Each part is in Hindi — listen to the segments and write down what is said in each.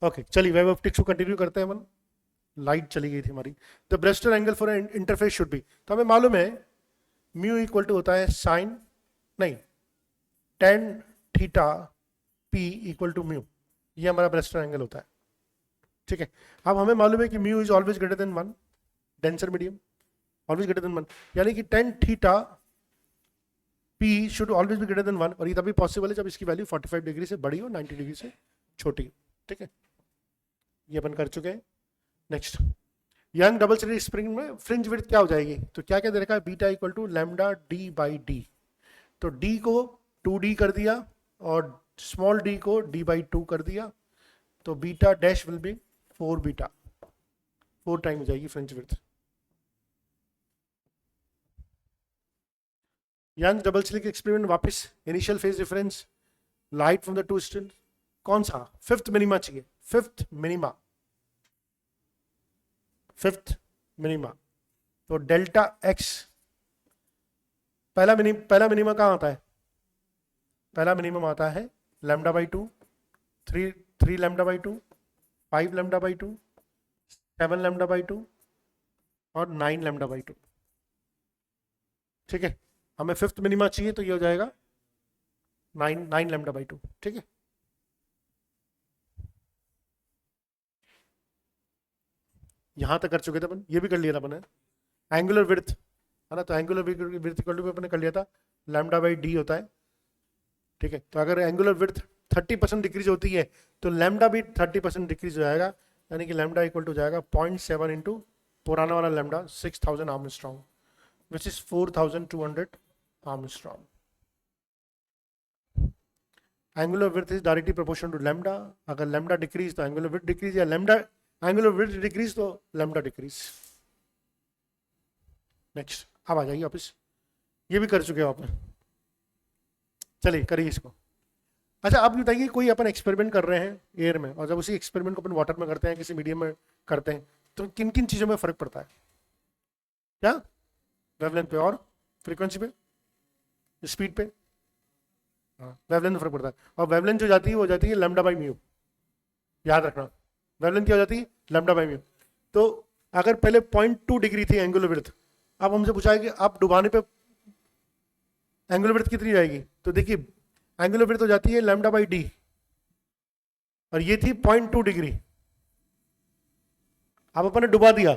ओके चलिए वेब ऑप्टिक्स को कंटिन्यू करते हैं अपन। लाइट चली गई थी हमारी। The Brewster angle for interface should be, तो हमें मालूम है म्यू इक्वल टू होता है साइन, नहीं, tan theta p equal to mu, ये हमारा ब्रेस्टर एंगल होता है। ठीक है, अब हमें मालूम है कि mu is always greater than one, denser medium always greater than one, यानी कि ten theta P should always be greater than one, और ये तभी पॉसिबल है जब इसकी वैल्यू 45 डिग्री से बड़ी हो, 90 डिग्री से छोटी हो। ठीक है, ये अपन कर चुके हैं। Next, young double slit spring में फ्रिंज विड्थ क्या हो जाएगी, तो क्या क्या दे रखा है, beta equal to lambda D by d, तो डी को 2d कर दिया और स्मॉल डी को d बाई 2 कर दिया, तो बीटा डैश विल बी 4 बीटा, 4 टाइम हो जाएगी fringe width. Young double slit experiment वापस, initial phase difference, light from the two slits, कौन सा, फिफ्थ मिनिमा चाहिए, फिफ्थ मिनिमा, फिफ्थ मिनिमा, तो डेल्टा एक्स, पहला मिनिमा कहाँ आता है, पहला मिनिमम आता है lambda by 2, 3 lambda by 2, 5 lambda by 2, 7 lambda by 2 और 9 लैम्डा बाई 2। ठीक है, हमें फिफ्थ मिनिमा चाहिए तो ये हो जाएगा 9 लैम्डा बाई 2। ठीक है, यहां तक कर चुके थे अपन, ये भी कर लिया था अपन। एंगुलर विड्थ है ना, तो एंगुलर विड्थ इक्वल टू अपन ने कर लिया था लैम्डा बाई डी होता है। ठीक है, तो अगर एंगुलर विड्थ 30% डिक्रीज होती है तो लैम्डा भी 30% डिक्रीज हो जाएगा, यानी कि लैम्डा इक्वल टू जाएगा 0.7 इंटू पुराना वाला lambda 6000 Armstrong, which is 4200 Armstrong. Angular width is directly proportional to lambda, अगर लैम्डा डिक्रीज तो एंगुलर विड्थ डिक्रीज, या लैम्डा एंगुलर विड्थ डिक्रीज तो लैम्डा डिक्रीज। नेक्स्ट, अब आ जाइए वापस, ये भी कर चुके हो आपने, चलिए करिए इसको। अच्छा अब बताइए, कोई अपन एक्सपेरिमेंट कर रहे हैं एयर में, और जब उसी एक्सपेरिमेंट को अपन वाटर में करते हैं, किसी मीडियम में करते हैं, तो किन किन चीज़ों में फर्क पड़ता है, क्या, वेवलेंथ पे और फ्रीक्वेंसी पे, स्पीड पे, हाँ वेवलेंथ में फर्क पड़ता है। और वेवलेंथ जो जाती है वो जाती है लैम्डा बाई म्यू, याद रखना, वेवलेंथ क्या हो जाती है, लैम्डा बाई म्यू। तो अगर पहले 0.2 डिग्री थी एंगुलर विड्थ, अब हमसे पूछा है कि आप डुबाने पे एंगुलर विड्थ कितनी जाएगी, तो देखिए एंगुलर विड्थ हो जाती है लैम्डा बाई डी, और ये थी 0.2 डिग्री। अब अपन ने डुबा दिया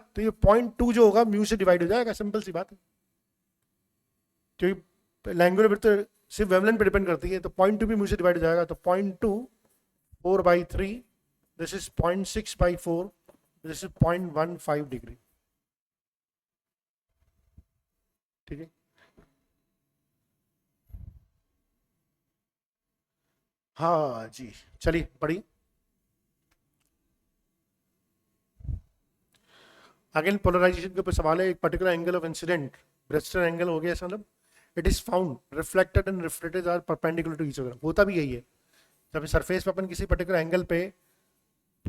तो ये 0.2 जो होगा म्यू से डिवाइड हो जाएगा, सिंपल सी बात है, क्योंकि एंगुलर विड्थ तो सिर्फ वेवलेंथ पे डिपेंड करती है, तो 0.2 भी म्यू से डिवाइड हो जाएगा, तो 0.2 4/3, this is 0.6/4, this is 0.15 degree. ठीक है, हाँ जी, चलिए पढ़िए। अगेन पोलराइजेशन के ऊपर सवाल है, एक particular angle of incident, Brewster angle हो गया ऐसा, मतलब it is found reflected and reflected are perpendicular to each other, होता भी यही है। जब सरफेस पे अपन किसी पर्टिकुलर एंगल पे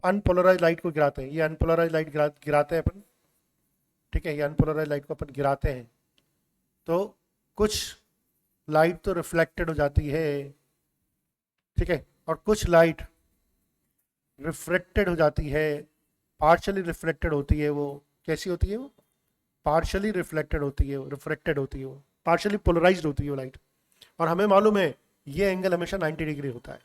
अनपोलराइज लाइट को गिराते हैं, ये अनपोलराइज लाइट गिराते हैं अपन, ठीक है, ये अनपोलराइज लाइट को अपन गिराते हैं, तो कुछ लाइट तो रिफ्लेक्टेड हो जाती है, ठीक है, और कुछ लाइट रिफ्लेक्टेड हो जाती है, पार्शली रिफ्लेक्टेड होती है, वो कैसी होती है, वो पार्शली रिफ्लेक्टेड होती है, रिफ्रेक्टेड होती है, वो पार्शली पोलराइज्ड होती है वो लाइट। और हमें मालूम है ये एंगल हमेशा 90 डिग्री होता है,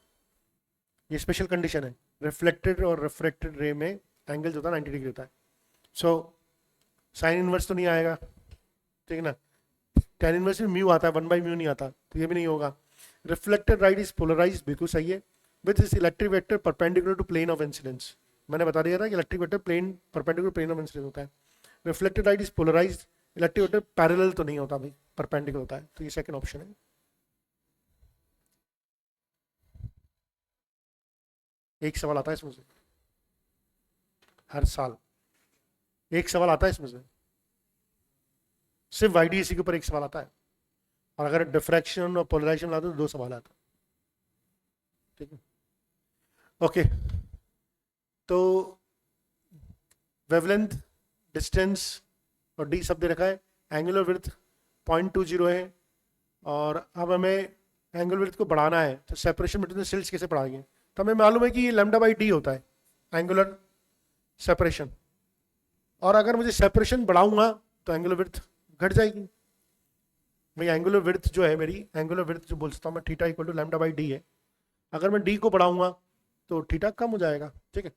ये स्पेशल कंडीशन है, रिफ्लेक्टेड और रिफ्रेक्टेड रे में एंगल जो होता है 90 डिग्री होता है। सो साइन इनवर्स तो नहीं आएगा, ठीक है ना, टेन इनवर्स में म्यू आता है, 1/म्यू नहीं आता, तो ये भी नहीं होगा। रिफ्लेक्टेड लाइट इज पोलराइज्ड, बिल्कुल सही है, with this electric vector perpendicular to plane of incidence, मैंने बता दिया था कि electric vector plane perpendicular plane of incidence होता है। Reflected light is polarised, electric vector parallel तो नहीं होता भाई, परपेंडिकुलर होता है, तो ये सेकंड ऑप्शन है। एक सवाल आता है इसमें से, हर साल एक सवाल आता है इसमें से, सिर्फ वाईडीएसी के ऊपर एक सवाल आता है, और अगर डिफ्रैक्शन और पोलराइजेशन लाते तो 2 सवाल आता है, ठीक है। ओके, तो वेवलेंथ, डिस्टेंस और डी सब दे रखा है, एंगुलर विड्थ 0.20 है, और अब हमें एंगुलर विड्थ को बढ़ाना है, तो सेपरेशन बिटवीन द सेल्स कैसे बढ़ाएंगे, तो हमें मालूम है कि ये लैम्डा बाई डी होता है एंगुलर सेपरेशन, और अगर मुझे सेपरेशन बढ़ाऊंगा तो एंगुलर विड्थ घट जाएगी। भाई एंगुलर विड्थ जो है मेरी, एंगुलर विड्थ जो बोल सकता हूँ मैं, theta equal to lambda by D है। अगर मैं डी को बढ़ाऊंगा तो थीटा कम हो जाएगा, ठीक है।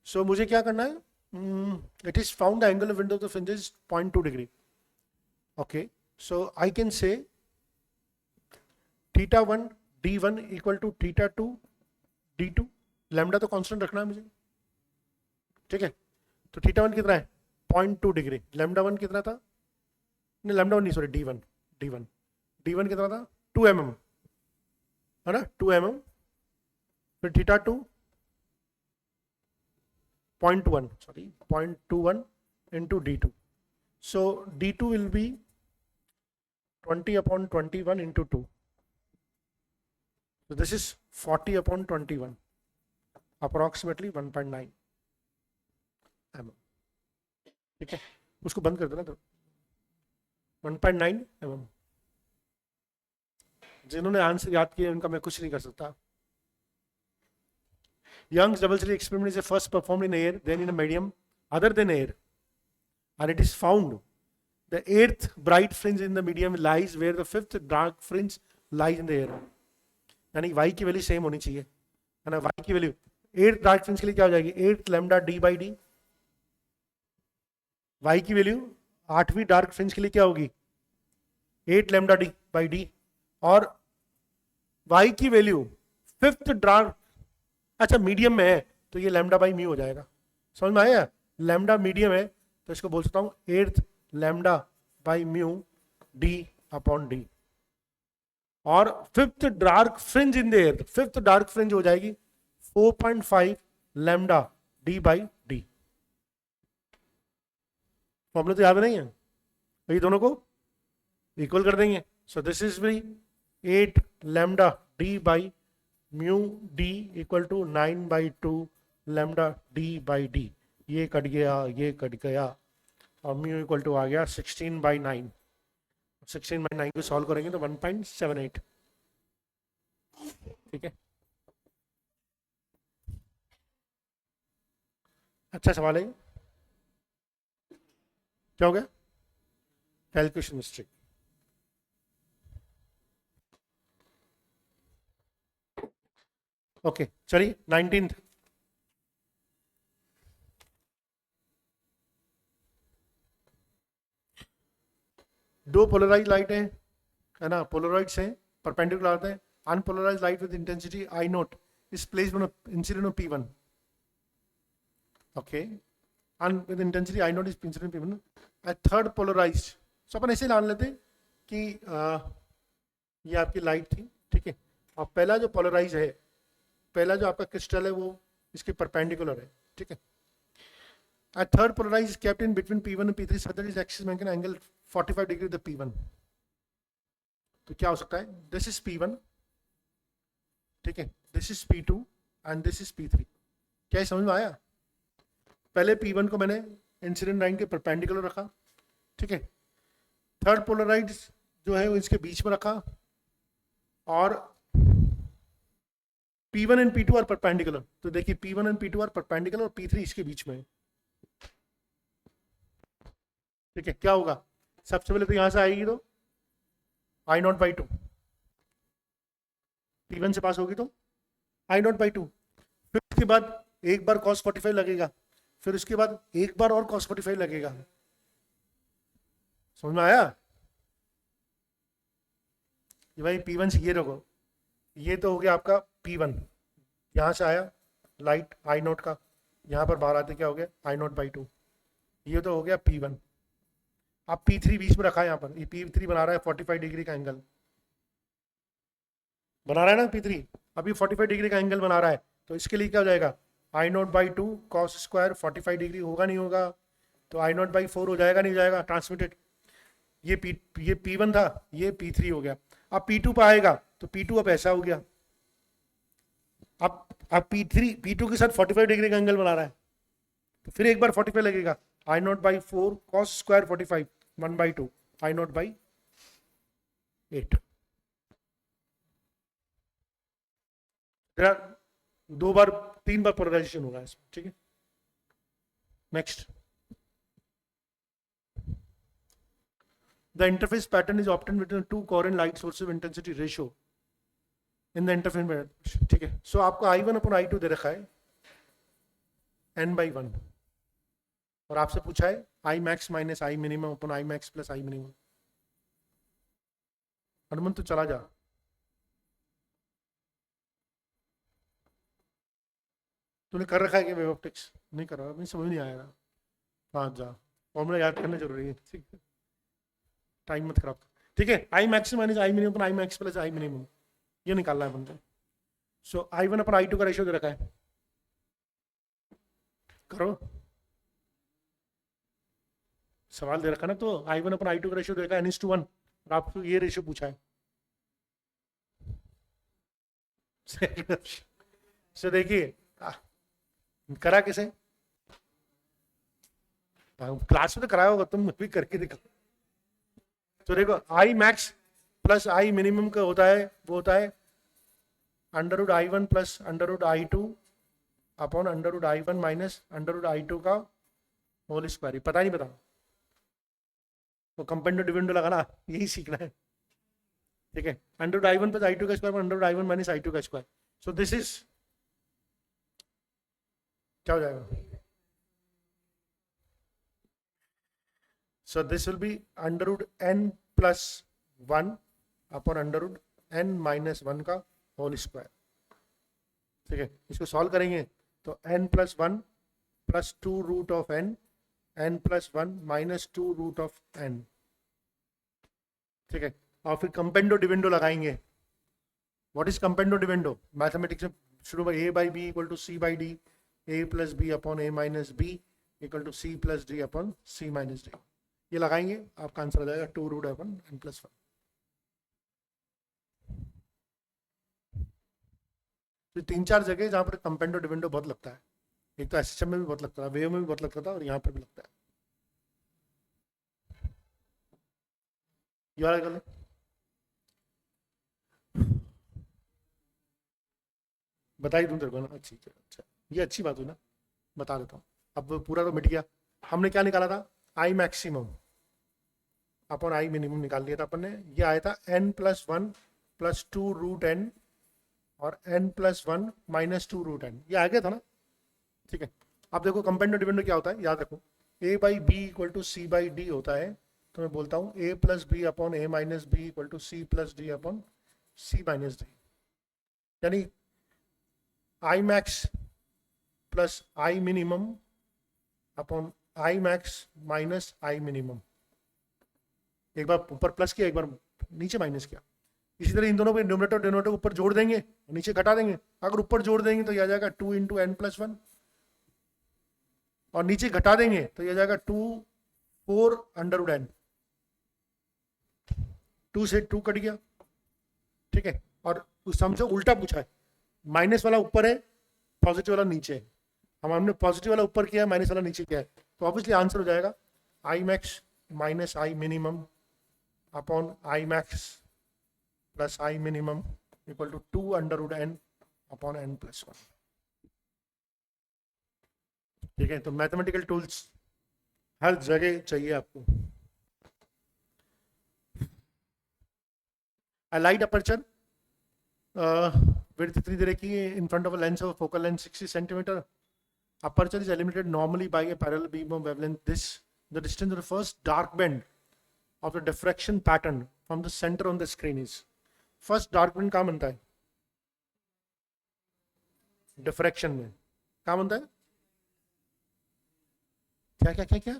सो मुझे क्या करना है, it is found the angular window of the fringes 0.2 degree. Okay, so I can say theta 1 d1 equal to theta 2 d2। Lambda तो कांस्टेंट रखना है मुझे, ठीक है। तो थीटा 1 कितना है 0.2 डिग्री, लैम्डा 1 कितना था, नहीं लैम्डा 1 नहीं सॉरी d1 कितना था 2 mm है ना, 2 mm। फिर theta 2 0.1 sorry 0.21 into d2, so d2 will be 20/21 into 2, so this is 40/21, approximately 1.9 mm, ठीक है। उसको बंद कर देना तो 1.9 mm। जिन्होंने आंसर याद किया उनका मैं कुछ नहीं कर सकता। Young's double slit experiment is first performed in air, then in a medium other than air, and it is found the 8th bright fringe in the medium lies where the 5th dark fringe lies in the air। यानी y की वैल्यू सेम होनी चाहिए, है ना। y की वैल्यू 8th डार्क फ्रिंज के लिए क्या हो जाएगी 8 lambda d by D. y की वैल्यू 8वीं डार्क फ्रिंज के लिए क्या होगी 8 लैम्डा d बाई डी, और y की वैल्यू 5th डार्क, अच्छा मीडियम में है तो ये लैम्डा बाई म्यू हो जाएगा। समझ में आया, लैम्डा मीडियम है तो इसको बोल सकता हूँ 8th lambda by mu D upon D, और 5th dark fringe in the air, 5th dark fringe हो जाएगी 4.5 lambda D by D. Formula तो याद नहीं है, तो ये दोनों को इक्वल कर देंगे। सो दिस इज भी 8 lambda D by mu D equal to 9/2 lambda D by D. ये कट गया, ये कट गया, और म्यू इक्वल टू आ गया 16/9। 16/9 को सॉल्व करेंगे तो 1.78, ठीक है। अच्छा सवाल है, क्या हो गया कैलकुलेशन मिस्टेक। ओके चलिए 19th, दो पोलराइज लाइट है ना, पोलराइड्स हैं, परपेंडिकुलर आते हैं। Unpolarise light with intensity I naught is placed on incident on P1, okay, and with intensity I naught is incident P1, a third polarized। सो अपन ऐसे मान लेते हैं कि ये आपकी लाइट थी, ठीक है, और पहला जो पोलराइज है, पहला जो आपका क्रिस्टल है वो इसके परपेंडिकुलर है, ठीक है। A third polarized is kept in between P1 and P3 so that its axis make an angle 45 degree with the P1। तो क्या हो सकता है, दिस इज P1, ठीक है, this is P2 and this is P3। क्या समझ में आया? पहले P1 को मैंने इंसिडेंट लाइन के परपेंडिकुलर रखा, ठीक है। थर्ड पोलराइड जो है वो इसके बीच में रखा, और P1 and P2 are perpendicular. तो देखिए P1 and P2 are perpendicular और P3 इसके बीच में है, ठीक है। क्या होगा, सबसे पहले तो यहां से आएगी तो I नॉट बाई 2, P1 से पास होगी तो I नॉट बाई 2, फिर उसके बाद एक बार cos 45 लगेगा, फिर उसके बाद एक बार और cos 45 लगेगा। समझ में आया? ये भाई P1 से ये रखो, ये तो हो गया आपका P1, यहां से आया लाइट I नॉट का, यहां पर बाहर आते क्या हो गया I नॉट बाई 2, ये तो हो गया P1। आप P3 बीच में रखा है, यहाँ पर ये P3 बना रहा है 45 डिग्री का एंगल बना रहा है ना P3, अभी 45 डिग्री का एंगल बना रहा है, तो इसके लिए क्या हो जाएगा I not by 2 cos square 45 degree होगा नहीं होगा, तो I नॉट बाई 4 हो जाएगा नहीं जाएगा ट्रांसमिटेड। ये P1 था, ये P3 हो गया। अब P2 पर आएगा तो P2 अब ऐसा हो गया, अब P2 के साथ 45 डिग्री का एंगल बना रहा है, तो फिर एक बार 45 लगेगा, I not by 4 cos square 45 1/2 I not by 8। तीन बार पोलराइजेशन होगा इसमें, ठीक है। Next, the interface pattern is obtained between two coherent light sources intensity ratio in the interface, ठीक है। सो आपको I1 अपॉन I2 दे रखा है n/1, और आपसे पूछा है I max minus I minimum upon I max plus I minimum. Hanuman तो चला जा, तूने कर रखा है कि वेव ऑप्टिक्स नहीं कर रहा, मुझे समझ नहीं आएगा। हाँ जा, फॉर्मूला याद करना जरूरी है, ठीक है, टाइम मत खराब, ठीक है। I max minus I minimum upon I max plus I minimum, ये निकालना है बंदे। सो I1 अपॉन I2 का रेशियो दे रखा है, करो, सवाल दे रखा ना, तो I1 अपॉन I2 का रेशियो दे रखा है n/1, और आपको ये रेशियो पूछा है। सो देखिए करा किसे, क्लास में तो कराया होगा, तुम भी करके दिखा। तो देखो I max plus I minimum का होता है, वो होता है under I1 plus under I2 upon under I1 minus under I2 का होल स्क्वायर। पता नहीं, पता तो कंपेंडो डिविडेंडो लगाना, यही सीखना है, ठीक है। अंडर I1 प्लस I2 का square under I1 minus I2 का स्क्वायर। सो दिस इज क्या हो जाएगा, so this will be under n plus 1 upon under n minus 1 का होल स्क्वायर, ठीक है। इसको सॉल्व करेंगे तो n plus 1 plus 2 root of n plus 1 minus 2 root of n, ठीक है। और फिर कंपेंडो डिविडेंडो लगाएंगे। What is componendo dividendo, mathematics में शुरू में a by B equal to C by D, a plus B upon a minus B equal to C plus D upon C minus D, ये लगाएंगे, आपका आंसर आ जाएगा 2 रूट अपॉन n प्लस 1। तो 3-4 जगह जहाँ पर कंपेंडो डिविडेंडो बहुत लगता है, एक तो एसएचएम में भी बहुत लगता है, वेव में भी बहुत लगता था, और यहाँ पर भी लगता है। ये वाला कर, बता ही दूं तेरे को ना, अच्छी, अच्छा ये अच्छी बात हुई ना, बता देता हूँ। अब पूरा तो मिट गया, हमने क्या निकाला था, I maximum upon I minimum निकाल लिया था अपन ने। ये आया था n plus 1 plus 2 root n और n plus 1 minus 2 root n, ये आ गया था ना, ठीक है। अब देखो कंपेंडो डिविडेंडो क्या होता है, याद रखो, a by B equal to C by D होता है, तो मैं बोलता हूँ a plus B upon a minus B equal to C plus D upon C minus D, यानी I max plus I minimum upon I max minus I minimum. एक बार ऊपर प्लस किया, एक बार नीचे माइनस किया। इसी तरह इन दोनों को न्यूमरेटर डिनोमिनेटर ऊपर जोड़ देंगे, नीचे घटा देंगे। अगर ऊपर जोड़ देंगे तो यह आ जाएगा 2 इंटू n प्लस 1, और नीचे घटा देंगे तो यह आ जाएगा 2 4 अंडर रूट n, 2 से 2 कट गया, ठीक है। और समझो उल्टा पूछा है, माइनस वाला ऊपर है, पॉजिटिव वाला नीचे है। हमने पॉजिटिव वाला ऊपर किया है, माइनस वाला नीचे किया है, तो ऑब्वियसली आंसर हो जाएगा I max minus I minimum upon I max plus I minimum equal to 2 under root n upon n plus 1, ठीक है। तो मैथमेटिकल टूल्स हर जगह चाहिए आपको। A light aperture width इतनी दे रखी है in front of a lens of a focal length 60 centimeter. Aperture is illuminated normally by a parallel beam of wavelength this the distance of the first dark band of the diffraction pattern from the center on the screen is. First dark band कहाँ बनता है, डिफ्रैक्शन में कहाँ बनता है, क्या क्या क्या क्या,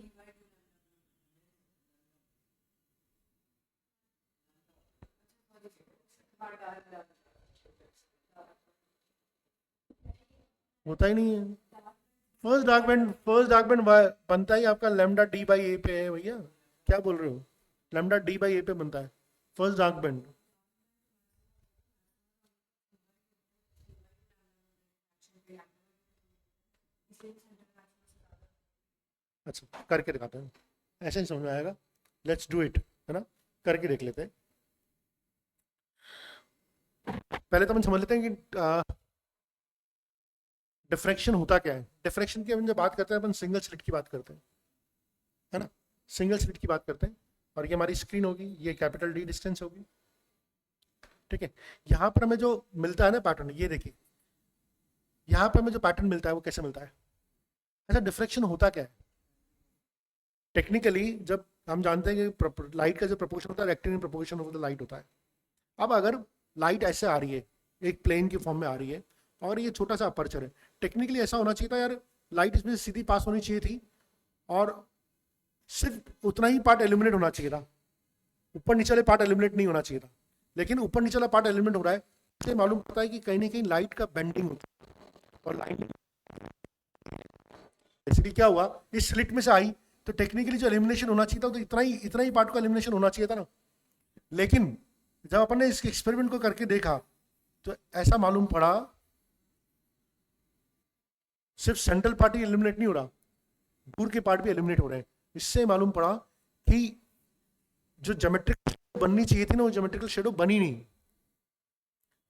होता ही नहीं है। फर्स्ट डार्क बैंड बनता ही आपका लैम्डा डी बाई ए पे है भैया, क्या बोल रहे हो, लैम्डा डी बाई ए पे बनता है फर्स्ट डार्क बैंड। अच्छा करके दिखाते हैं, ऐसे ही समझ में आएगा, लेट्स डू इट, है ना, करके देख लेते हैं। पहले तो हम समझ लेते हैं कि डिफ्रैक्शन होता क्या है? डिफ्रैक्शन की अपन जब बात करते हैं अपन सिंगल स्लिट की बात करते हैं, है ना, सिंगल स्लिट की बात करते हैं। और ये हमारी स्क्रीन होगी, ये कैपिटल डी डिस्टेंस होगी, ठीक है। यहाँ पर हमें जो मिलता है ना पैटर्न, ये देखिए यहाँ पर हमें जो पैटर्न मिलता है वो कैसे मिलता है? अच्छा, डिफ्रैक्शन होता क्या है? टेक्निकली जब हम जानते हैं कि लाइट का जो प्रोपोर्शन होता है rectangular proportion of the light होता है। अब अगर लाइट ऐसे आ रही है, एक प्लेन की फॉर्म में आ रही है, और ये छोटा सा अपर्चर है, टेक्निकली ऐसा होना चाहिए था यार, लाइट इसमें सीधी पास होनी चाहिए थी और सिर्फ उतना ही पार्ट एलिमिनेट होना चाहिए था, ऊपर नीचे वाले पार्ट एलिमिनेट नहीं होना चाहिए था। लेकिन ऊपर नीचे वाला पार्ट एलिमिनेट हो रहा है, इससे मालूम पड़ता है कि कहीं ना कहीं लाइट का बेंडिंग होता है। और लाइट इसलिए क्या हुआ, इस स्लिट में से आई तो टेक्निकली जो एलिमिनेशन होना चाहिए था तो इतना ही पार्ट का एलिमिनेशन होना चाहिए था ना। लेकिन जब अपन ने इस एक्सपेरिमेंट को करके देखा तो ऐसा मालूम पड़ा सिर्फ सेंट्रल पार्ट ही एलिमिनेट नहीं हो रहा, दूर के पार्ट भी एलिमिनेट हो रहे हैं। इससे मालूम पड़ा कि जो ज्योमेट्रिक बननी चाहिए थी ना, वो ज्योमेट्रिकल शेडो बनी नहीं।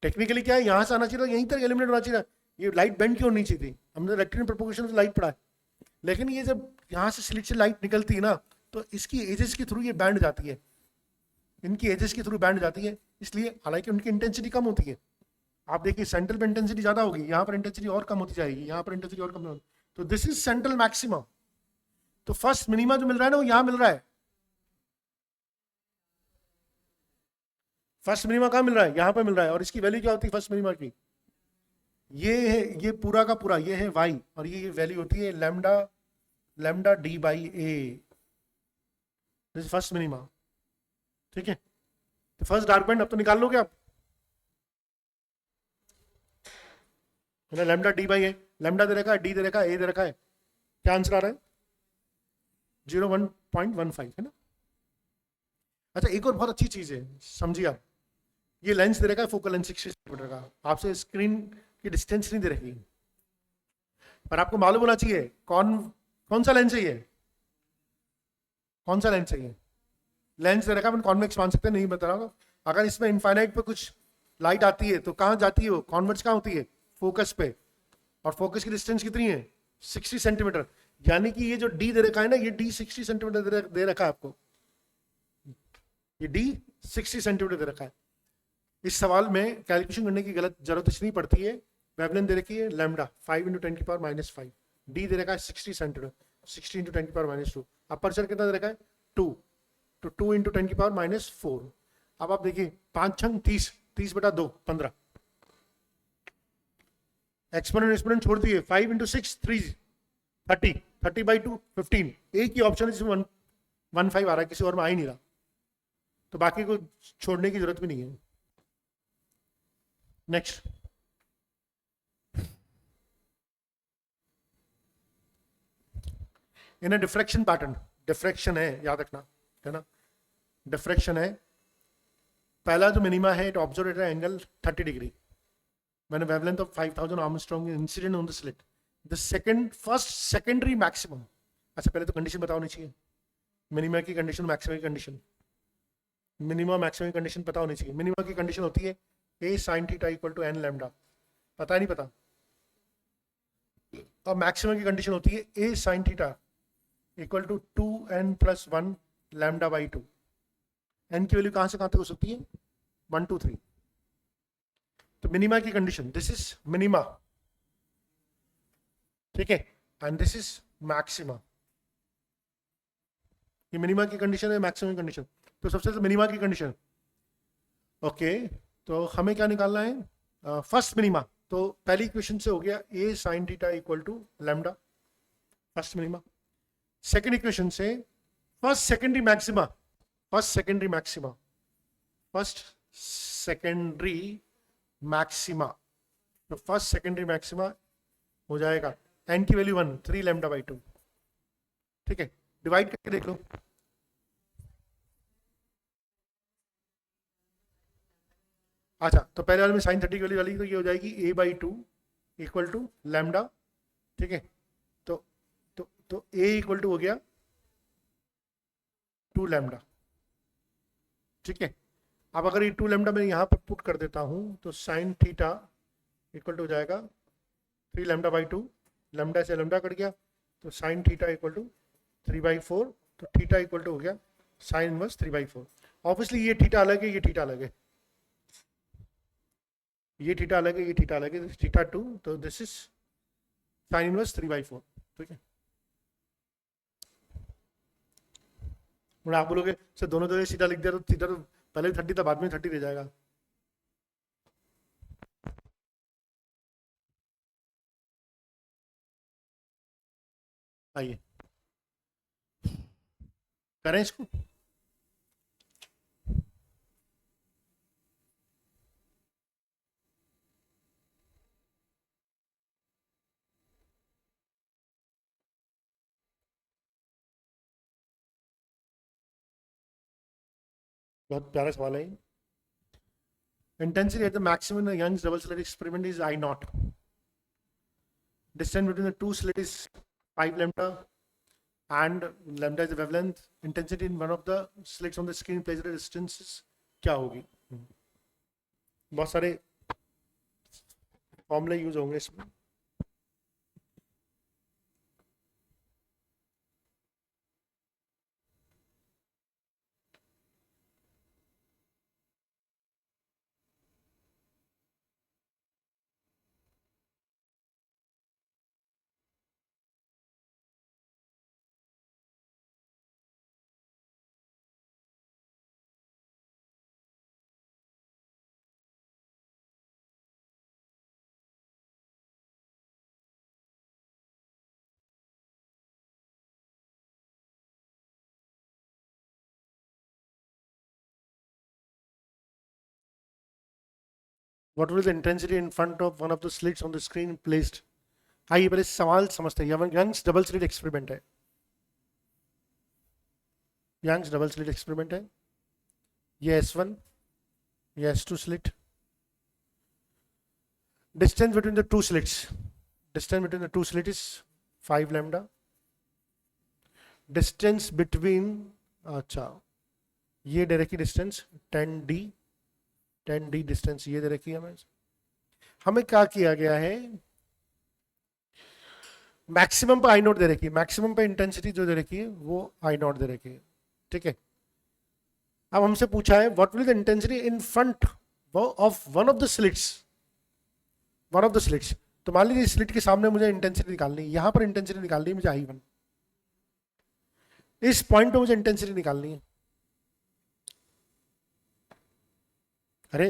टेक्निकली क्या है, यहां से आना चाहिए था, यहीं तक एलिमिनेट होना चाहिए था, ये लाइट बेंड क्यों नहीं चाहिए थी? हमने रेक्टेंगुलर प्रोपोगेशन से लाइट पढ़ा है। लेकिन ये जब यहाँ से स्लिट से लाइट निकलती है ना, तो इसकी एजेस के थ्रू ये बैंड जाती है, इनकी एजेस के थ्रू बैंड जाती है, इसलिए हालांकि उनकी इंटेंसिटी कम होती है। आप देखिए सेंट्रल पे इंटेंसिटी ज्यादा होगी, यहाँ पर इंटेंसिटी और कम होती जाएगी, यहाँ पर इंटेंसिटी और कम होगी। तो दिस इज सेंट्रल मैक्सिमा। तो फर्स्ट मिनिमा जो मिल रहा है ना, वो यहां मिल रहा है। फर्स्ट मिनिमा कहां मिल रहा है? यहां पर मिल रहा है। और इसकी वैल्यू क्या होती है फर्स्ट मिनिमा की? ये है, ये पूरा का पूरा ये है y, और ये वैल्यू होती है lambda, lambda D by A, first minima, ठीक है। तो फर्स्ट डार्क बैंड अब तो निकाल लोगे आप, है ना, lambda D by a, lambda दे रखा है, डी दे रखा है, ए दे रखा है, क्या आंसर आ रहा है? 0.115, है ना। अच्छा, एक और बहुत अच्छी चीज है, समझिए आप, ये लेंस दे रखा है, फोकल लेंथ 60 सेंटीमीटर का, आपसे स्क्रीन की डिस्टेंस नहीं दे रखी, पर आपको मालूम होना चाहिए कौन सा लेंस है ये, कौन सा लेंस है ये। लेंस दे रखा है, अपन कॉन्वेक्स मान सकते हैं, नहीं बता रहा। अगर इसमें इनफाइनाइट पे कुछ लाइट आती है तो कहाँ जाती है वो? कॉन्वर्स कहाँ होती है? फोकस पे। और फोकस की डिस्टेंस कितनी है? 60 सेंटीमीटर। यानी कि ये जो डी दे रखा है ना, ये डी 60 सेंटीमीटर दे रखा है आपको, ये डी 60 सेंटीमीटर दे रखा है। इस सवाल में कैलकुलेशन करने की गलत जरूरत नहीं पड़ती है। वेवलेंथ दे रखी है लैम्डा 5 × 10⁻⁵, डी दे रखा है 60 सेंटीमीटर, 60 × 10⁻², अपर्चर कितना दे रखा है? 2, तो 2 × 10⁻⁴। अब आप देखिए 5 छंग 30, 30/2 15, एक्सपोनेंट छोड़ दिए, 5 × 6 3 30, 30/2 15, एक ही ऑप्शन है जिसमें 115 आ रहा है, किसी और में आ ही नहीं रहा, तो बाकी को छोड़ने की जरूरत भी नहीं है। नेक्स्ट, इन डिफ्रैक्शन पैटर्न, डिफ्रैक्शन है, याद रखना, है ना, डिफ्रैक्शन है। पहला जो मिनिमा है, it observe eight angle 30 degree when a wavelength of 5000 Armstrong is incident on the slit. The first secondary maximum, अच्छा पहले तो कंडीशन पता होनी चाहिए, मिनिमा की कंडीशन, मैक्सिमम की कंडीशन, मिनिमा मैक्सिमम की कंडीशन पता होनी चाहिए। मिनिमा की कंडीशन होती है a sin θ = n लैम्डा, पता है नहीं पता? और मैक्सिमम की कंडीशन होती है a sin θ = 2n + 1 λ/2। n की वैल्यू कहां से कहां तक हो सकती है? 1 2 3। तो मिनिमा की कंडीशन, दिस इज मिनिमा, ठीक है, एंड दिस इज मैक्सिमा। ये मिनिमा की कंडीशन है, मैक्सिमम की कंडीशन। तो सबसे पहले मिनिमा की कंडीशन, ओके, तो हमें क्या निकालना है? First minima. तो पहली इक्वेशन से हो गया a sin θ = lambda, first minima. Second equation से first secondary maxima, first secondary maxima, first secondary maxima. तो फर्स्ट सेकेंडरी मैक्सिमा हो जाएगा n की वैल्यू 1, 3 λ/2, ठीक है। डिवाइड करके देख लो, अच्छा तो पहले वाले में sin 30 की वैल्यू डाली तो ये हो जाएगी a/2 = लैम्डा, ठीक है। तो a = हो गया 2 लैम्डा, ठीक है। अब अगर ये 2 लैम्डा मैं यहाँ पर पुट कर देता हूँ तो sin θ = हो जाएगा 3 लैम्डा बाई 2, लैम्डा से लैम्डा कट गया, तो साइन थीटा इक्वल टू 3/4, तो थीटा इक्वल टू हो गया साइन इनवर्स 3/4। ऑब्वियसली ये थीटा अलग है, ये थीटा अलग है, ये थीटा अलग है, ये थीटा अलग है, थीटा 2, तो दिस इज साइन इनवर्स 3/4। ठीक है, और आप बोलोगे सर दोनों जगह सीधा लिख दिया तो थीटा तो पहले 30 था, बाद में 30 रह जाएगा। आइए करें इसको। बहुत प्यारा सवाल है। Intensity at the maximum in Young's double slit experiment is I nought. Distance between the two slits is 5 lambda, and lambda is the wavelength. Intensity in one of the slits on the screen plays the distances क्या होगी? बहुत सारे फॉर्मूले यूज होंगे इसमें। What will the intensity in front of one of the slits on the screen placed? आइए पहले सवाल समझते हैं। यंग्स डबल स्लिट एक्सपेरिमेंट है, यंग्स डबल स्लिट एक्सपेरिमेंट है। ये S1, ये S2 slit. Distance between the two slits, distance between the two slits is 5 lambda. Distance between, अच्छा ये दे रखी डिस्टेंस 10d, 10d डिस्टेंस ये दे रखी है। हमें क्या किया गया है, मैक्सिमम पे I नॉट दे रखी है, मैक्सिमम पे इंटेंसिटी जो दे रखी है वो I नॉट दे रखी है। ठीक है, अब हमसे पूछा है what will the intensity in front of one of the slits, one of the slits. तो मान लीजिए स्लिट के सामने मुझे इंटेंसिटी निकालनी है, यहां पर इंटेंसिटी निकालनी है मुझे I1, इस पॉइंट पे मुझे इंटेंसिटी निकालनी है। अरे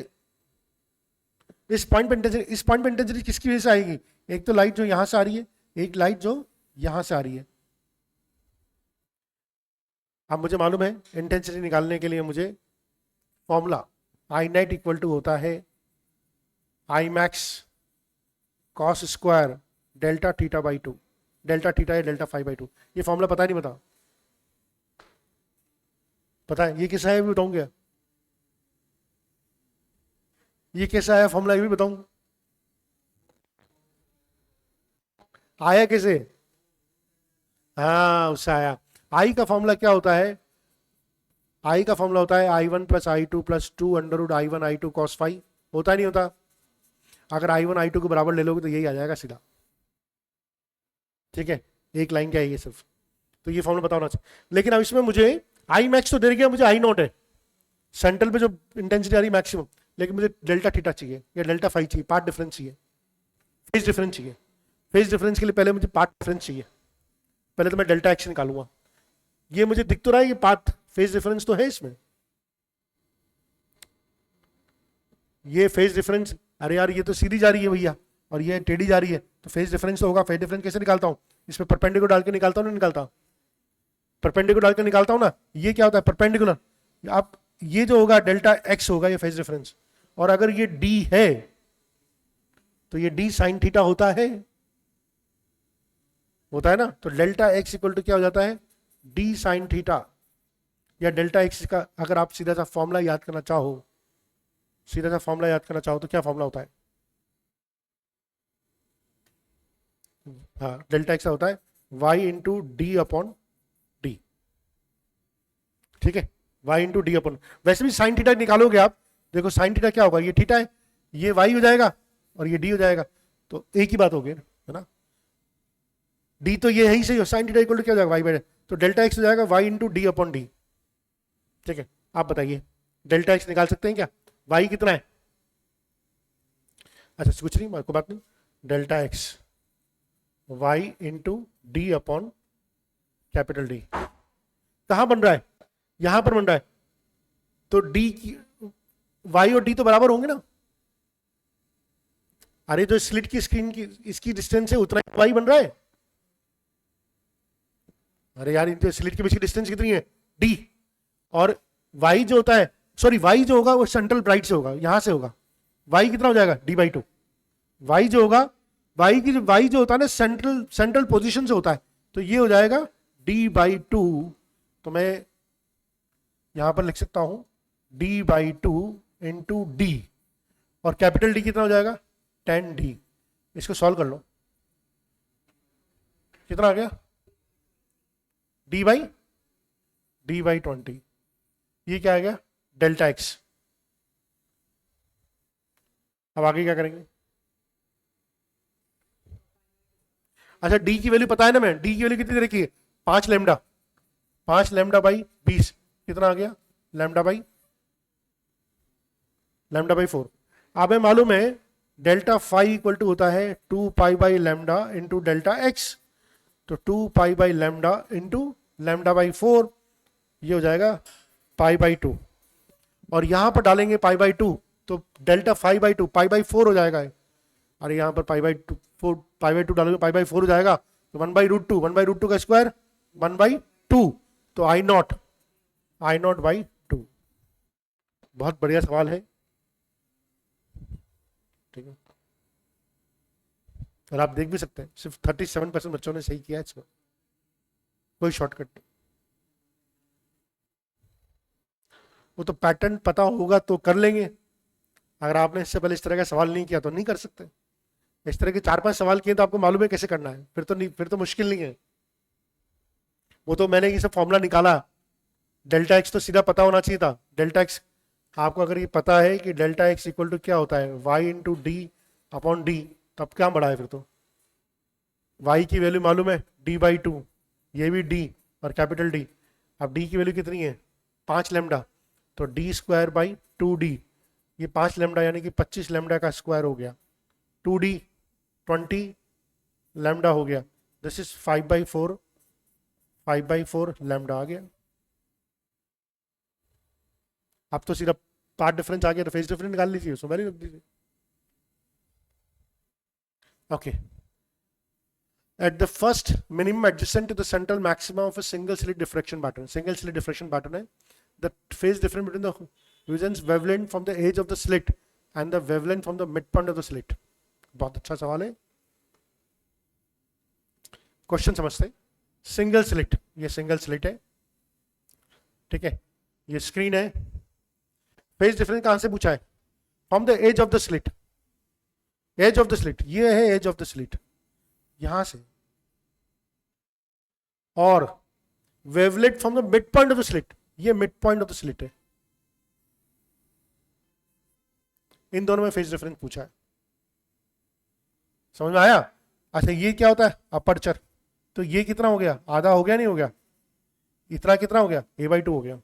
इस पॉइंट पे इंटेंसिटी, इस पॉइंट पे इंटेंसिटी किसकी वजह से आएगी? एक तो लाइट जो यहां से आ रही है, एक लाइट जो यहां से आ रही है। अब मुझे मालूम है इंटेंसिटी निकालने के लिए मुझे formula I net equal to होता है I max cos square delta theta by 2, delta theta या डेल्टा फाइव बाई 2। ये फॉर्मूला पता नहीं, बता पता है ये कैसा है भी बताऊंगा, ये कैसा आया फॉर्मूला ये भी बताऊं, आया कैसे? हाँ उससे आया। आई का फॉर्मूला क्या होता है? आई का फॉर्मूला होता है I1 plus I2 plus 2 under root I1 I2 cos phi. होता नहीं होता? अगर I1 I2 को बराबर ले लोगे तो यही आ जाएगा सीधा। ठीक है, एक लाइन क्या है ये सिर्फ, तो ये फॉर्मूला पता होना चाहिए। लेकिन अब इसमें मुझे आई मैक्स तो दे गया, मुझे I नॉट है सेंट्रल पे जो इंटेंसिटी आ रही मैक्सिमम, लेकिन मुझे डेल्टा थीटा चाहिए या डेल्टा फाइव चाहिए, पार्ट डिफरेंस चाहिए, फेज डिफरेंस चाहिए। फेज डिफरेंस के लिए पहले मुझे पार्ट डिफरेंस चाहिए, पहले तो मैं डेल्टा एक्स निकालूंगा। ये मुझे दिख तो रहा है, ये पाथ फेज डिफरेंस तो है इसमें, ये फेज डिफरेंस, अरे यार ये तो सीधी जा रही है भैया और ये टेढ़ी जा रही है, तो फेज डिफरेंस तो होगा। फेज डिफरेंस कैसे निकालता हूँ? इसमें परपेंडिकुलर डाल के निकालता हूँ, नहीं निकालता? परपेंडिकुलर डाल के निकालता हूँ ना। ये क्या होता है? परपेंडिकुलर। आप ये जो होगा डेल्टा एक्स होगा, ये फेज डिफरेंस, और अगर ये डी है तो ये डी साइन थीटा होता है, होता है ना। तो डेल्टा एक्स इक्वल टू क्या हो जाता है? डी साइन थीटा, या डेल्टा एक्स का अगर आप सीधा सा फॉर्मूला याद करना चाहो, सीधा सा फॉर्मूला याद करना चाहो तो क्या फॉर्मूला होता है? हाँ, डेल्टा एक्स होता है y into D upon D. ठीक है, y इंटू डी अपॉन, वैसे भी साइन थीटा निकालोगे आप, देखो साइन थीटा क्या होगा, ये थीटा है, ये y हो जाएगा और ये d हो जाएगा, तो एक ही बात होगी। है ना। डी तो ये है ही सही, साइन थीटा इक्वल टू क्या हो जाएगा वाई बाई, तो डेल्टा एक्स हो जाएगा Y into D upon D. ठीक है, आप बताइए डेल्टा एक्स निकाल सकते हैं क्या, वाई कितना है, अच्छा कुछ नहीं, कोई बात नहीं, delta X Y into D upon capital D, कहां बन रहा है, यहां पर बन रहा है, तो डी की वाई और डी तो बराबर होंगे ना, अरे जो स्लिट की स्क्रीन की इसकी डिस्टेंस है उतना वाई बन रहा है, अरे यार इनके स्लिट के बीच की डिस्टेंस कितनी है डी, और वाई जो होता है, सॉरी वाई जो होगा वो सेंट्रल ब्राइट से होगा, यहां से होगा, वाई कितना हो जाएगा डी बाई टू, वाई जो होगा वाई जो होता है ना सेंट्रल पोजीशन से होता है, तो ये हो जाएगा डी बाई टू, तो मैं यहां पर लिख सकता हूं D by two into D, और कैपिटल डी कितना हो जाएगा 10D, इसको सॉल्व कर लो, कितना आ गया डी बाई 20, ये क्या आ गया डेल्टा एक्स। अब आगे क्या करेंगे, अच्छा डी की वैल्यू पता है ना, मैं डी की वैल्यू कितनी रखी है 5 लैम्डा बाई 20, कितना आ गया लैम्डा बाई 4। अब हमें मालूम है डेल्टा फाई इक्वल टू होता है 2 pi by lambda into delta x, तो 2 pi by lambda into lambda by 4, ये हो जाएगा पाई बाई 2, और यहां पर डालेंगे पाई बाई 2, तो delta phi by 2 pi by 4 हो जाएगा, अरे यहां पर पाई बाई 2 डालोगे पाई बाई 4 हो जाएगा, तो 1/√2 का स्क्वायर 1/2, तो आई नॉट बाई 2। बहुत बढ़िया सवाल है, ठीक है, और आप देख भी सकते हैं सिर्फ 37% बच्चों ने सही किया है इसको, कोई शॉर्टकट नहीं, वो तो पैटर्न पता होगा तो कर लेंगे, अगर आपने इससे पहले इस तरह का सवाल नहीं किया तो नहीं कर सकते, इस तरह के 4-5 सवाल किए तो आपको मालूम है कैसे करना है, फिर तो मुश्किल नहीं है, वो तो मैंने ये सब फॉर्मूला निकाला, डेल्टा एक्स तो सीधा पता होना चाहिए था, डेल्टा एक्स आपको अगर ये पता है कि डेल्टा एक्स इक्वल टू क्या होता है Y into D upon D, तब क्या बढ़ा है फिर तो, वाई की वैल्यू मालूम है डी बाई 2, ये भी डी और कैपिटल डी, अब डी की वैल्यू कितनी है 5 लैम्डा, तो डी स्क्वायर बाई 2D, ये 5 लैम्डा यानी कि 25 लैम्डा का स्क्वायर हो गया, 2D 20 लैम्डा हो गया, दिस इज 5/4 लैम्डा आ गया। अब तो सीधा पार्ट डिफरेंस आ गया, तो फेज डिफरेंस निकाल लीजिए, उसमें रख दीजिए, okay. At the first minimum adjacent to the central maximum of a single slit diffraction pattern, single slit diffraction pattern है, the phase difference between the regions wavelength from the edge of the slit and the wavelength from the midpoint of the slit। बहुत अच्छा सवाल है, क्वेश्चन समझते हैं। सिंगल स्लिट, ये सिंगल स्लिट है, ठीक है, ये स्क्रीन है, फेज डिफरेंस कहां से पूछा है, from the edge of the slit, edge of the slit, ये है एज ऑफ द स्लिट यहां से, और wavelet from the mid point of the slit, ये mid point of the slit है, इन दोनों में फेज डिफरेंस पूछा है, समझ में आया। अच्छा ये क्या होता है अपर्चर, तो ये कितना हो गया, आधा हो गया नहीं हो गया, इतना कितना हो गया a/2 हो गया,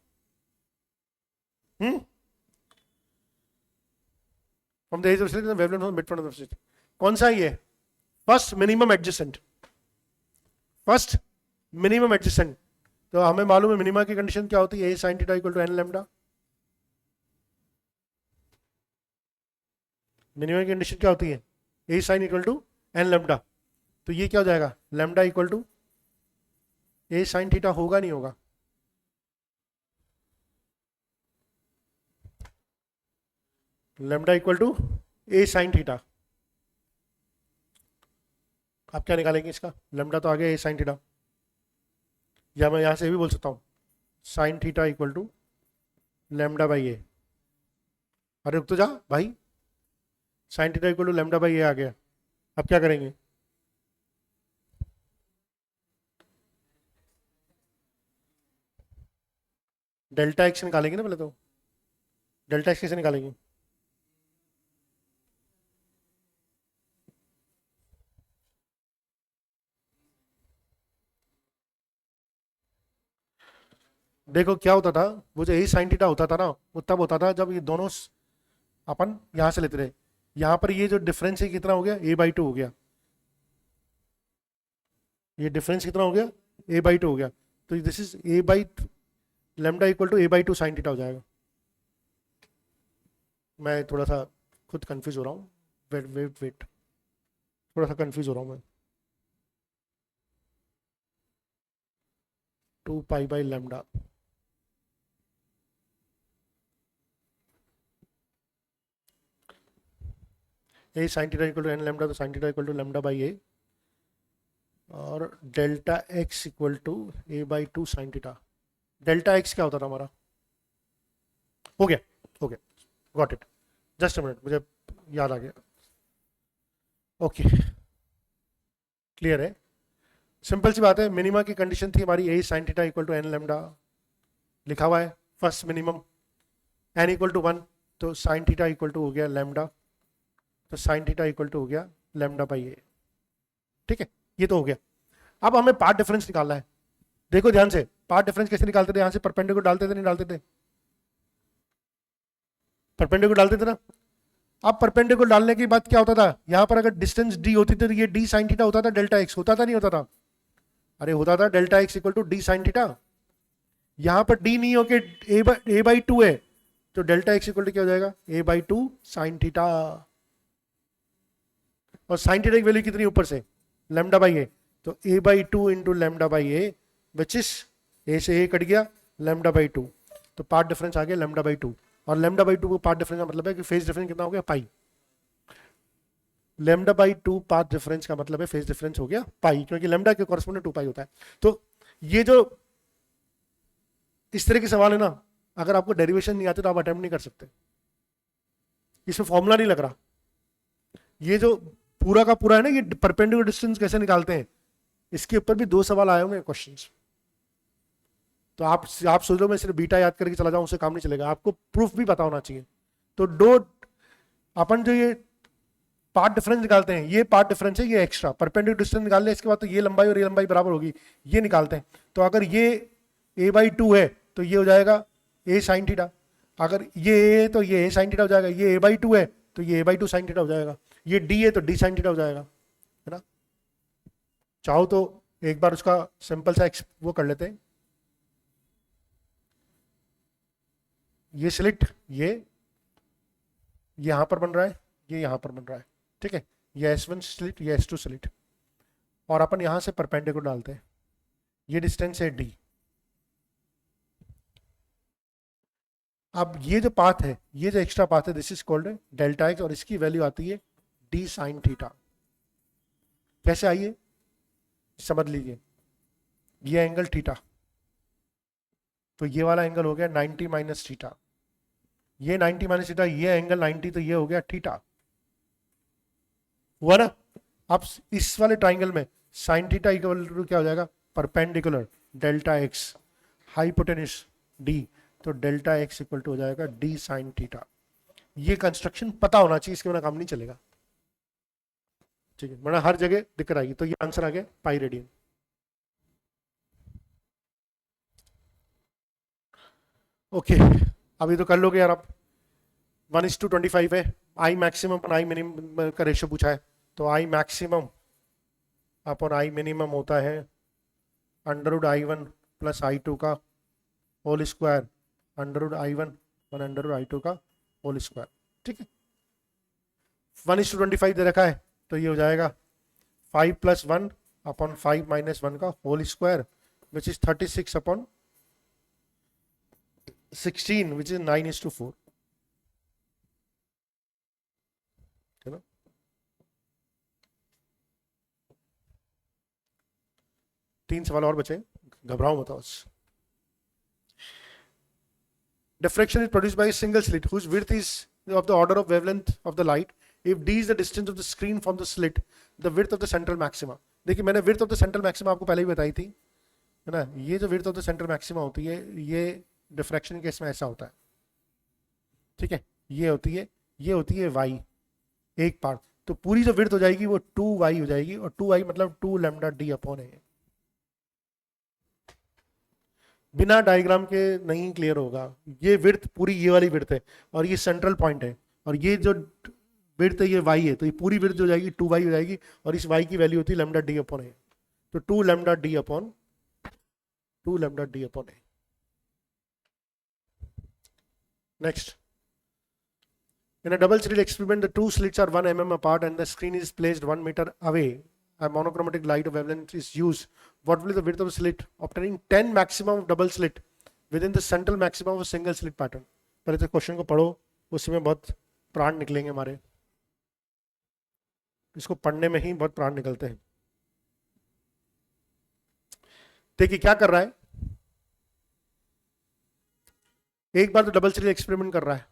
from the edge of slit wavelet from mid point of the slit, कौन सा ये first minimum adjacent, first minimum adjacent, तो हमें मालूम है मिनिमा की कंडीशन क्या होती है, a sine theta equal to n lambda, minima की कंडीशन क्या होती है a sine equal to n lambda, तो ये क्या हो जाएगा lambda equal to a sine theta, होगा नहीं होगा, lambda equal to a sine theta, आप क्या निकालेंगे इसका, लैम्डा तो आ गया ए साइन थीटा, या मैं यहां से भी बोल सकता हूं sine theta equal to lambda by a, अरे रुक तो जा भाई, sine theta equal to lambda by a आ गया, अब क्या करेंगे, डेल्टा एक्स निकालेंगे ना पहले, तो डेल्टा एक्स कैसे निकालेंगे, देखो क्या होता था, वो जो ए साइन थीटा होता था ना, वो तब होता था जब ये दोनों अपन यहां से लेते रहे। यहां पर ये जो डिफरेंस है कितना हो गया, a/2 हो गया। ये डिफरेंस कितना हो गया, a/2 हो गया। तो this is a by lambda equal to a/2 sine theta हो जाएगा। मैं थोड़ा सा खुद कंफ्यूज हो रहा हूँ, वेट वेट वेट, थोड़ा सा कंफ्यूज हो रहा हूँ मैं। 2 pi by lambda, a sine theta equal to n lambda, तो sine theta equal to lambda by a, और delta x equal to a/2 sine theta. Delta x क्या होता था हमारा, हो गया, हो गया, got it. Just a minute, मुझे याद आ गया। ओके, क्लियर है। सिंपल सी बात है, मिनिमा की कंडीशन थी हमारी a sine theta equal to n lambda, लिखा हुआ है first minimum, N equal to 1, तो साइन थीटा इक्वल टू हो गया लेमडा, तो साइन थीटा इक्वल टू हो गया लेमडा बाई ए। ठीक है, ये तो हो गया। अब हमें पार्ट डिफरेंस निकालना है। देखो ध्यान से, पार्ट डिफरेंस कैसे निकालते थे, यहां से परपेंडिकुलर डालते थे नहीं डालते थे, परपेंडिकुलर डालते थे ना। अब परपेंडिकुलर डालने के बाद क्या होता था, यहां पर अगर डिस्टेंस डी होती थी तो ये डी साइन थीटा होता था, डेल्टा एक्स होता था नहीं होता था, अरे होता था, delta x equal to D sine theta. यहां पर डी नहीं होके a/2 है, तो डेल्टा एक्स इक्वल टू क्या हो जाएगा, a/2 साइन थीटा। और साइन थीटा की वैल्यू कितनी ऊपर से, लेमडा बाई ए, तो a/2 into lambda by A, which is a से ए कट गया, लेमडा बाई 2, तो पार्ट डिफरेंस आ गया लेमडा बाई 2। और लेमडा बाई 2 को पार्ट डिफरेंस का मतलब है कि फेज डिफरेंस कितना हो गया, पाई। लेमडा बाई 2 पाथ डिफरेंस का मतलब है फेज डिफरेंस हो गया पाई, क्योंकि लेमडा के कॉरस्पॉन्डिंग 2 पाई होता है। तो ये जो इस तरह के सवाल है ना, अगर आपको डेरिवेशन नहीं आते तो आप अटेम्प्ट नहीं कर सकते, इसमें फॉर्मूला नहीं लग रहा। ये जो पूरा का पूरा है ना, ये परपेंडिकुलर डिस्टेंस कैसे निकालते हैं, इसके ऊपर भी 2 सवाल आए होंगे क्वेश्चन। तो आप सोच लो मैं सिर्फ बीटा याद करके चला जाऊं, उससे काम नहीं चलेगा, आपको प्रूफ भी पता होना चाहिए। तो दो अपन जो ये पार्ट डिफरेंस निकालते हैं, ये पार्ट डिफरेंस है, ये एक्स्ट्रा परपेंडिकुलर डिस्टेंस निकाल ले, इसके बाद तो ये लंबाई और ये लंबाई बराबर होगी, ये निकालते हैं। तो अगर ये a/2 है तो ये हो जाएगा a साइन थीटा, अगर ये a है तो ये a साइन थीटा हो जाएगा, ये a/2 है तो ये a/2 साइन थीटा हो जाएगा, ये d है तो d साइन थीटा हो जाएगा, है ना। चाहो तो एक बार उसका सिंपल सा वो कर लेते हैं, ये स्लिट ये यहां पर बन रहा है, ये यहां पर बन रहा है, ठीक है, ये S1 स्लिट, ये S2 स्लिट, और अपन यहां से परपेंडिकुलर डालते हैं, ये डिस्टेंस है d। अब ये जो पाथ है, ये जो एक्स्ट्रा पाथ है, this is called delta x, और इसकी वैल्यू आती है d साइन थीटा। कैसे आई है समझ लीजिए, ये एंगल थीटा, तो ये वाला एंगल हो गया 90 माइनस थीटा, ये 90 माइनस थीटा, ये एंगल 90, तो ये हो गया थीटा, हुआ ना। अब इस वाले ट्राइंगल में साइन थीटा इक्वल टू क्या हो जाएगा, perpendicular delta x, hypotenuse D, तो डेल्टा एक्स इक्वल टू हो जाएगा डी साइन थीटा। ये कंस्ट्रक्शन पता होना चाहिए, इसके बिना काम नहीं चलेगा, ठीक है, वरना हर जगह दिक्कत आएगी। तो ये आंसर आ गया पाई रेडियन। ओके, अभी तो कर लोगे यार आप। 1:25 है, आई मैक्सिमम और आई मिनिमम का रेशियो पूछा है, तो I maximum upon I minimum होता है √I1 प्लस I2 का whole square, √I1 one √I2 का होल स्क्वायर, ठीक है। 1:25 दे रखा है, तो ये हो जाएगा 5 + 1 अपॉन 5 - 1 का whole square, which is 36 upon 16, which is 9:4, है ना। तीन सवाल और बचे, घबराओ मत बस। Diffraction is produced by a single slit whose width is of the order of wavelength of the light. If d is the distance of the screen from the slit, the width of the central maxima. देखिए मैंने width of the central maxima आपको पहले ही बताई थी, है ना। ये जो width of the central maxima होती है, ये डिफ्रैक्शन केस में ऐसा होता है, ठीक है। ये होती है y एक पार्ट, तो पूरी जो width हो जाएगी वो 2y हो जाएगी, और 2y मतलब 2 लैम्डा d अपॉन a। बिना डायग्राम के नहीं क्लियर होगा। ये विड्थ पूरी ये वाली विड्थ है और ये सेंट्रल पॉइंट है, और ये जो विड्थ है ये y है, तो ये पूरी विड्थ हो जाएगी 2y हो जाएगी, और इस y की वैल्यू होती है लैम्डा डी अपॉन ए। तो 2 lambda D upon A. Next, in a double slit experiment, the two slits are 1 mm apart and the screen is placed 1 meter away. A monochromatic light of wavelength is used. What will be the width of the slit? Obtaining 10 maximum of double slit within the central maximum of a single slit pattern. पहले तो क्वेश्चन को पढ़ो, उसमें बहुत प्राण निकलेंगे हमारे, इसको पढ़ने में ही बहुत प्राण निकलते हैं। देखिए क्या कर रहा है, एक बार तो डबल स्लिट एक्सपेरिमेंट कर रहा है,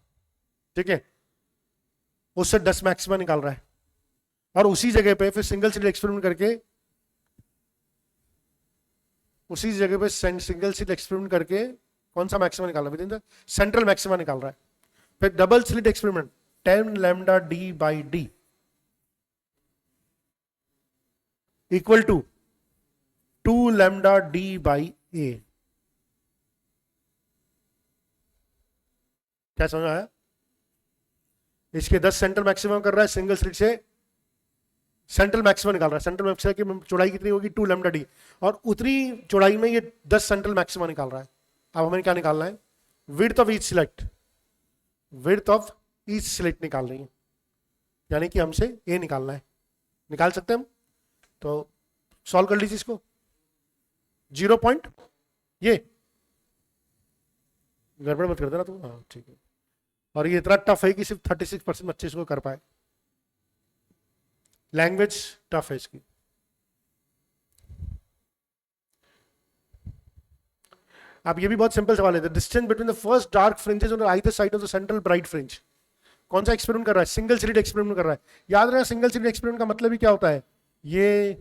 ठीक है, उससे 10 मैक्सिमा निकाल रहा है, और उसी जगह पे फिर सिंगल स्लिट एक्सपेरिमेंट करके, उसी जगह पे सिंगल स्लिट एक्सपेरिमेंट करके कौन सा मैक्सिमा निकाल रहा है, within the central maxima निकाल रहा है। फिर double slit experiment 10 lambda D by d equal to 2 lambda D by a. क्या समझ आया? इसके 10 सेंट्रल मैक्सिमम कर रहा है, सिंगल स्लिट से सेंट्रल मैक्सिमम निकाल रहा है। सेंट्रल मैक्सिमम की चौड़ाई कितनी होगी? 2 लैम्डा डी, और उतनी चौड़ाई में ये 10 सेंट्रल मैक्सिमम निकाल रहा है। अब हमें क्या निकालना है? Width of each slit, width of each slit निकाल रही है, यानी कि हमसे ए निकालना है। निकाल सकते हैं हम, तो सॉल्व कर लीजिए इसको। 0 पॉइंट, ये गड़बड़ मत कर देना तू, हाँ ठीक है। और ये इतना टफ है कि सिर्फ 36% बच्चे इसको कर पाए, लैंग्वेज टफ है इसकी। अब ये भी बहुत सिंपल सवाल है, the distance between the first dark fringes on either side of the central bright fringe. कौन सा एक्सपेरिमेंट कर रहा है? सिंगल स्लिट एक्सपेरिमेंट कर रहा है। याद रखना, सिंगल स्लिट एक्सपेरिमेंट का मतलब ही क्या होता है? ये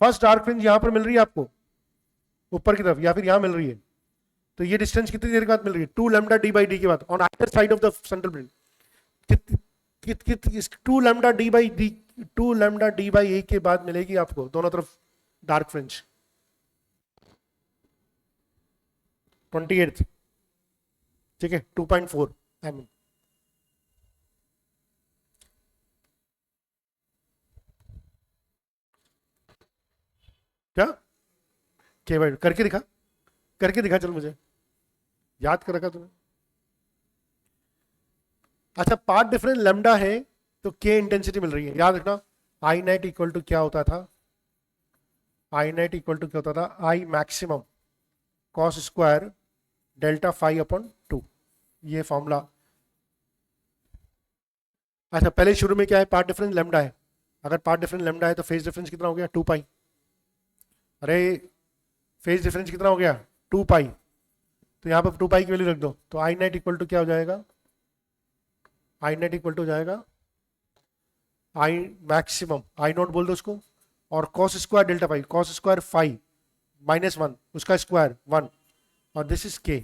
फर्स्ट डार्क फ्रिंज यहां पर मिल रही है आपको ऊपर की तरफ, या फिर यहां मिल रही है, तो ये डिस्टेंस कितनी देर के बाद मिल रही है? 2 लैम्डा डी बाई डी के बाद on either side of the central bright. 2 lambda D by d, 2 lambda D by a के बाद मिलेगी आपको दोनों तरफ डार्क फ्रिंज। 28, ठीक है, 2.4 mm। क्या केवल करके दिखा, करके दिखा, चल मुझे याद कर रखा तूने। अच्छा, पार्ट डिफरेंस लैम्डा है तो के इंटेंसिटी मिल रही है। याद रखना, आई नेट इक्वल टू क्या होता था? आई नेट इक्वल टू क्या होता था? I maximum cos square delta phi upon 2, ये फॉर्मूला। अच्छा, पहले शुरू में क्या है? पार्ट डिफरेंस लैम्डा है। अगर पार्ट डिफरेंस लैम्डा है तो फेज डिफरेंस कितना हो गया? 2 पाई। अरे फेज डिफरेंस कितना हो गया? 2 पाई। तो यहाँ पर 2 पाई की वैल्यू रख दो, तो आई नेट इक्वल टू क्या हो जाएगा? आई नेट इक्वल टू हो जाएगा आई मैक्सिमम, आई नॉट बोल दो उसको, और cos square delta phi, cos square phi minus 1, उसका स्क्वायर 1, और this is K.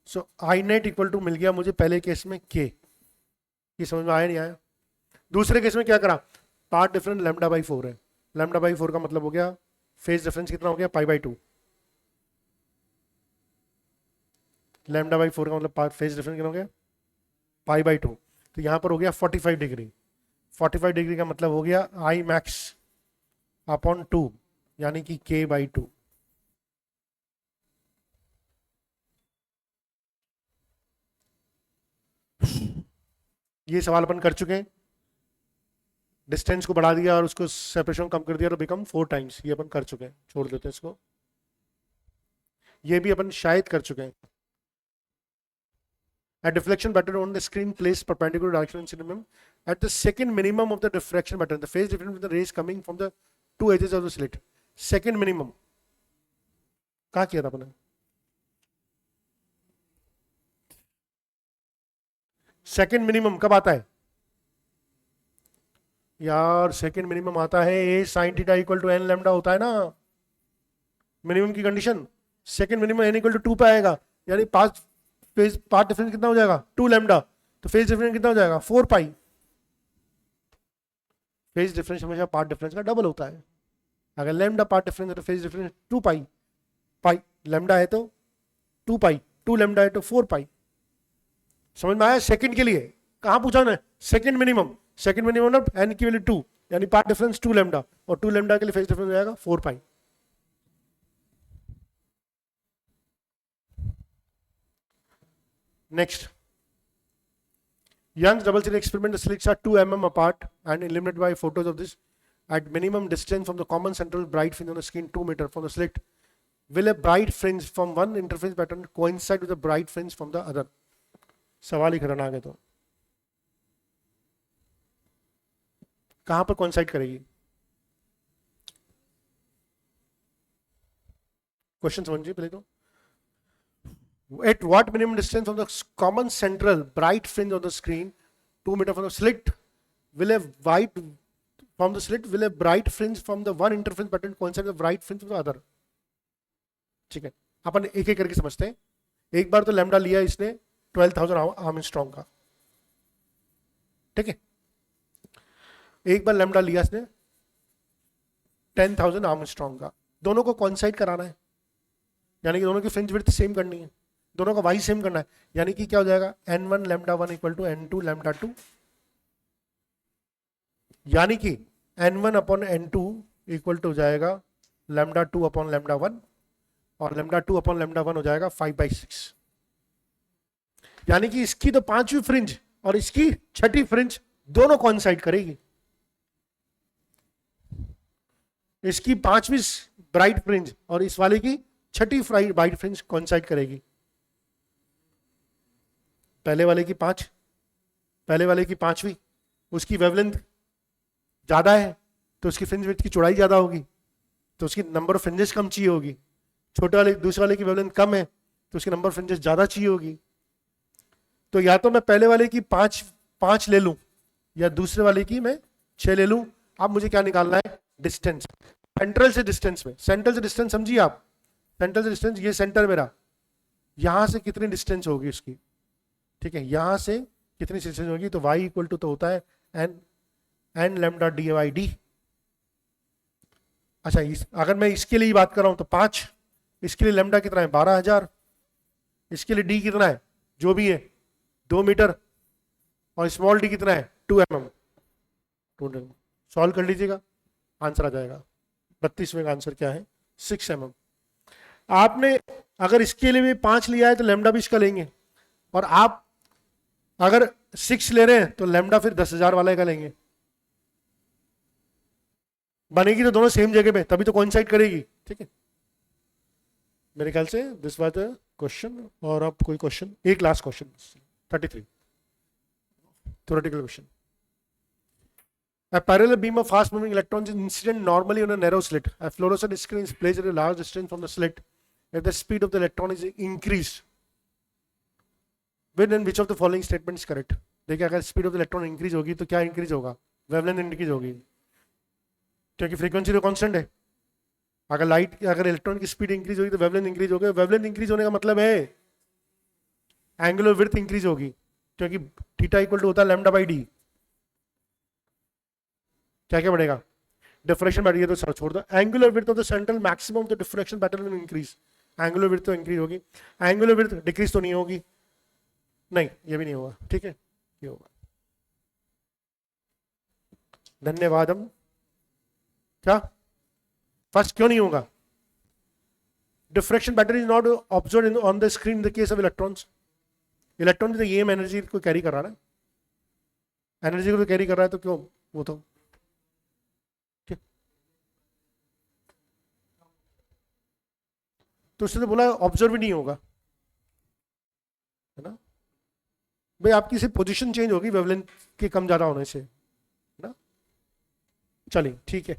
So I net equal to मिल गया मुझे पहले केस में के। ये समझ में आया नहीं आया? दूसरे केस में क्या करा? पार्ट डिफरेंस लैम्डा बाई 4 है। लैम्डा बाई 4 का मतलब हो गया फेज डिफरेंस कितना हो गया? पाई बाई 2। लैम्डा बाई 4 का मतलब फेज डिफरेंस कितना हो गया? पाई बाई 2। तो यहां पर हो गया 45 डिग्री। 45 डिग्री का मतलब हो गया आई मैक्स अपॉन 2, यानी कि के बाई 2। ये सवाल अपन कर चुके हैं, डिस्टेंस को बढ़ा दिया और उसको सेपरेशन कम कर दिया तो बिकम 4 टाइम्स। ये अपन कर चुके हैं, छोड़ देते हैं इसको। ये भी अपन शायद कर चुके हैं। A deflection pattern on the screen placed perpendicular direction in cinema at the second minimum of the diffraction pattern, the phase difference with the rays coming from the two edges of the slit, second minimum कहाँ किया था अपने? सेकेंड मिनिमम कब आता है यार? सेकेंड मिनिमम आता है a sine theta equal to n lambda होता है ना, मिनिमम की condition. Second minimum N equal to 2 पे आएगा, यानी पार्ट डिफरेंस कितना हो जाएगा? 2 लैम्डा। तो फेज डिफरेंस कितना हो जाएगा? 4 पाई। फेज डिफरेंस हमेशा पार्ट डिफरेंस का डबल होता है। अगर लैम्डा पार्ट डिफरेंस है तो फेज डिफरेंस 2 पाई, पाई लैम्डा है तो 2 पाई, 2 लैम्डा है तो 4 पाई। समझ में आया? सेकंड के लिए कहां पूछा ना, सेकंड मिनिमम, सेकंड मिनिमम ना एन की वैल्यू 2, यानी पार्ट डिफरेंस 2 लैम्डा, और 2 लैम्डा के लिए फेज डिफरेंस हो जाएगा 4 pi. Next, Young's double slit experiment, the slits are 2 mm apart and illuminated by photos of this at minimum distance from the common central bright fringe on the screen 2 meter from the slit. Will a bright fringe from one interference pattern coincide with a bright fringe from the other? सवाल ही खतरनाक है। तो कहां पर coincide करेगी? क्वेश्चन समझिए पहले तो। At what minimum distance from the common central bright fringe on the screen 2 meter from the slit will a white from the slit will a bright fringe from the one interference pattern coincide with the bright fringe from the other? ठीक है, अपन एक एक करके समझते हैं। एक बार तो लैम्डा लिया इसने 12,000 आर्मस्ट्रॉन्ग का, ठीक है। एक बार लैम्डा लिया इसने 10,000 आर्मस्ट्रॉन्ग का, दोनों को कोइंसाइड कराना है, यानी कि दोनों की फ्रिंज विड्थ सेम करनी है, दोनों का वाई सेम करना है, यानी कि क्या हो जाएगा n1 lambda 1 equal to n2 lambda 2, यानी कि n1 upon n2 equal to हो जाएगा लैम्डा 2 अपॉन लैम्डा 1, और लैम्डा 2 अपॉन लैम्डा 1 हो जाएगा 5/6, यानी कि इसकी तो 5वीं फ्रिंज और इसकी 6ठी फ्रिंज दोनों कोइंसाइड करेगी। इसकी 5वीं ब्राइट फ्रिंज और इस वाले की 6ठी ब्राइट फ्रिंज कोइंसाइड करेगी। पहले वाले की 5, पहले वाले की 5वीं, उसकी वेवलेंथ ज्यादा है तो उसकी फ्रिंज विड्थ की चौड़ाई ज्यादा होगी, तो उसकी नंबर ऑफ फ्रिंजेस कम चाहिए होगी। छोटे वाले दूसरे वाले की वेवलेंथ कम है तो उसकी नंबर ऑफ फ्रिंजेस ज्यादा चाहिए होगी। तो या तो मैं पहले वाले की 5 ले लूं या दूसरे वाले की मैं 6 ले लूं। अब मुझे क्या निकालना है? डिस्टेंस, सेंट्रल से डिस्टेंस में, सेंट्रल से डिस्टेंस समझिए आप, सेंट्रल से डिस्टेंस, ये सेंटर मेरा, यहां से कितनी डिस्टेंस होगी उसकी, ठीक है, यहां से कितनी डिस्टेंस होगी, तो y इक्वल टू तो होता है n lambda D by D. अच्छा, अगर मैं इसके लिए बात कर रहा हूं तो 5, इसके लिए लैम्डा कितना है 12,000, इसके लिए डी कितना है जो भी है 2 मीटर, और स्मॉल डी कितना है 2 mm। सॉल्व कर लीजिएगा, आंसर आ जाएगा। 32वें का आंसर क्या है 6 mm। आपने अगर इसके लिए भी 5 लिया है तो लैम्डा भी इसका लेंगे, और आप अगर 6 ले रहे हैं तो लैम्डा फिर 10,000 वाले का लेंगे। बनेगी तो दोनों सेम जगह पे, तभी तो कोइंसाइड करेगी, ठीक है। मेरे ख्याल से दिस वाज द क्वेश्चन। और अब कोई क्वेश्चन, एक last question 33 theoretical question. A parallel beam of fast moving electrons is incident normally on a narrow slit. A fluorescent screen is placed at a large distance from the slit. If the speed of the electron is increased, when and which of the following statement is correct? देखिए, अगर speed of the electron increase होगी तो क्या इंक्रीज होगा? वेवलेंथ इंक्रीज होगी, क्योंकि फ्रीक्वेंसी तो कांस्टेंट है। अगर इलेक्ट्रॉन की स्पीड इंक्रीज होगी तो वेवलेंथ इंक्रीज होगी। वेवलेंथ इंक्रीज होने का मतलब है एंगुलर विड्थ इंक्रीज होगी, क्योंकि थीटा इक्वल टू होता है लैम्डा बाई डी। क्या क्या बढ़ेगा? डिफ्रेक्शन बढ़ गया तो छोड़ दो। Angular width of the central maximum of the diffraction pattern will increase. Angular width तो इंक्रीज होगी, एंगुलर विड्थ डिक्रीज तो नहीं होगी, नहीं ये भी नहीं होगा, ठीक है, ये होगा। धन्यवाद। हम क्या फर्स्ट क्यों नहीं होगा? Diffraction pattern is not observed on the screen in the case of electrons. Electron भी तो ये एनर्जी को कैरी कर रहा है, एनर्जी को तो कैरी कर रहा है, तो क्यों वो तो तो उसने तो बोला ऑब्जर्व भी नहीं होगा, है ना भाई। आपकी सिर्फ पोजीशन चेंज होगी वेवलेंथ के कम ज्यादा होने से, है ना। चलिए ठीक है।